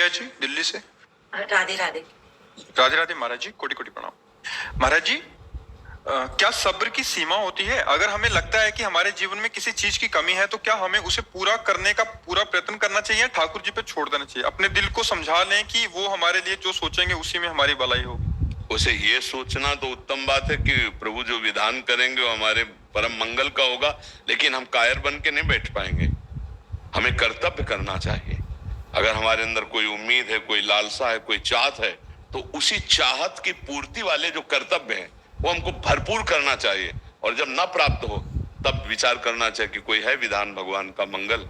जय जी दिल्ली से। राधे राधे। राधे राधे महाराज जी, कोटि कोटि प्रणाम। महाराज जी, क्या सब्र की सीमा होती है? अगर हमें लगता है कि हमारे जीवन में किसी चीज की कमी है तो क्या हमें उसे पूरा करने का पूरा प्रयत्न करना चाहिए या ठाकुर जी पे छोड़ देना चाहिए? अपने दिल को समझा लें कि वो हमारे लिए जो सोचेंगे उसी में हमारी भलाई होगी। उसे ये सोचना तो उत्तम बात है कि प्रभु जो विधान करेंगे वो हमारे परम मंगल का होगा, लेकिन हम कायर बन के नहीं बैठ पाएंगे। हमें कर्तव्य करना चाहिए। अगर हमारे अंदर कोई उम्मीद है, कोई लालसा है, कोई चाहत है, तो उसी चाहत की पूर्ति वाले जो कर्तव्य हैं वो हमको भरपूर करना चाहिए। और जब ना प्राप्त हो तब विचार करना चाहिए कि कोई है विधान भगवान का मंगल।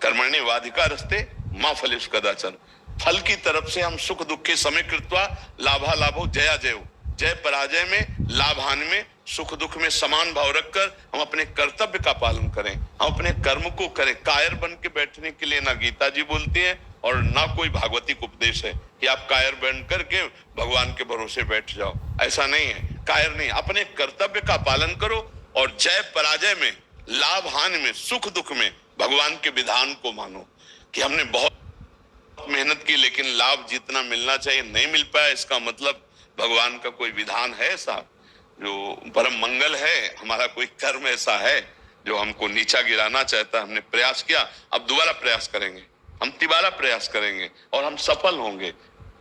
कर्मण्येवाधिकारस्ते मा फलेषु कदाचन। फल की तरफ से हम सुख दुख के समय कृत्वा लाभा लाभो जया जयो। जय पराजय में, लाभ हानि में, सुख दुख में समान भाव रखकर हम अपने कर्तव्य का पालन करें, हम अपने कर्म को करें। कायर बन के बैठने के लिए ना गीता जी बोलती है और ना कोई भागवतिक उपदेश है कि आप कायर बन करके भगवान के भरोसे बैठ जाओ। ऐसा नहीं है। कायर नहीं, अपने कर्तव्य का पालन करो और जय पराजय में, लाभ हानि में, सुख दुख में भगवान के विधान को मानो। कि हमने बहुत मेहनत की लेकिन लाभ जितना मिलना चाहिए नहीं मिल पाया, इसका मतलब भगवान का कोई विधान है ऐसा जो परम मंगल है, हमारा कोई कर्म ऐसा है जो हमको नीचा गिराना चाहता है। हमने प्रयास किया, अब दोबारा प्रयास करेंगे, हम तिबारा प्रयास करेंगे और हम सफल होंगे।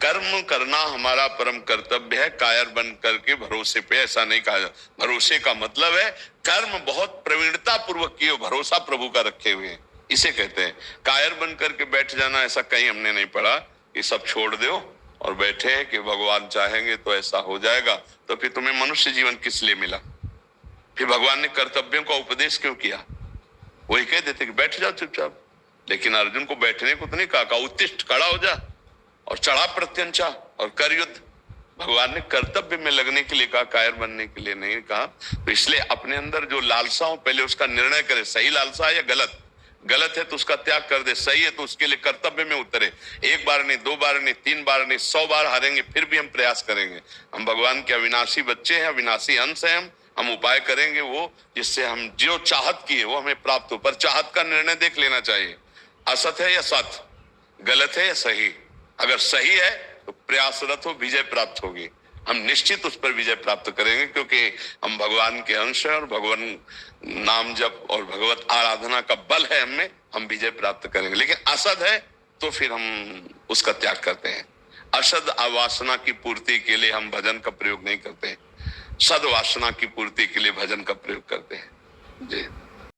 कर्म करना हमारा परम कर्तव्य है। कायर बन करके भरोसे पे ऐसा नहीं कहा जाता। भरोसे का मतलब है कर्म बहुत प्रवीणता पूर्वक किए, भरोसा प्रभु का रखे हुए हैं, इसे कहते हैं। कायर बन करके बैठ जाना ऐसा कहीं हमने नहीं पढ़ा। ये सब छोड़ दो और बैठे हैं कि भगवान चाहेंगे तो ऐसा हो जाएगा। तो फिर तुम्हें मनुष्य जीवन किस लिए मिला? फिर भगवान ने कर्तव्यों का उपदेश क्यों किया? वही कह देते कि बैठ जाओ चुपचाप। लेकिन अर्जुन को बैठने को तो नहीं कहा, उत्तिष्ठ, खड़ा हो जा और चढ़ा प्रत्यंचा और कर युद्ध। भगवान ने कर्तव्य में लगने के लिए कहा, कायर बनने के लिए नहीं कहा। तो इसलिए अपने अंदर जो लालसा हो पहले उसका निर्णय करे, सही लालसा है या गलत। गलत है तो उसका त्याग कर दे, सही है तो उसके लिए कर्तव्य में उतरे। एक बार नहीं, दो बार नहीं, तीन बार नहीं, 100 बार हारेंगे फिर भी हम प्रयास करेंगे। हम भगवान के अविनाशी बच्चे हैं, अविनाशी अंश हैं। हम उपाय करेंगे वो जिससे हम जो चाहत की है वो हमें प्राप्त हो। पर चाहत का निर्णय देख लेना चाहिए, असत है या सत, गलत है या सही। अगर सही है तो प्रयासरत हो, विजय प्राप्त होगी। हम निश्चित उस पर विजय प्राप्त करेंगे क्योंकि हम भगवान के अंश हैं और भगवान नाम जप और भगवत आराधना का बल है हमें, हम विजय प्राप्त करेंगे। लेकिन असद है तो फिर हम उसका त्याग करते हैं। असद आवासना की पूर्ति के लिए हम भजन का प्रयोग नहीं करते, सद वासना की पूर्ति के लिए भजन का प्रयोग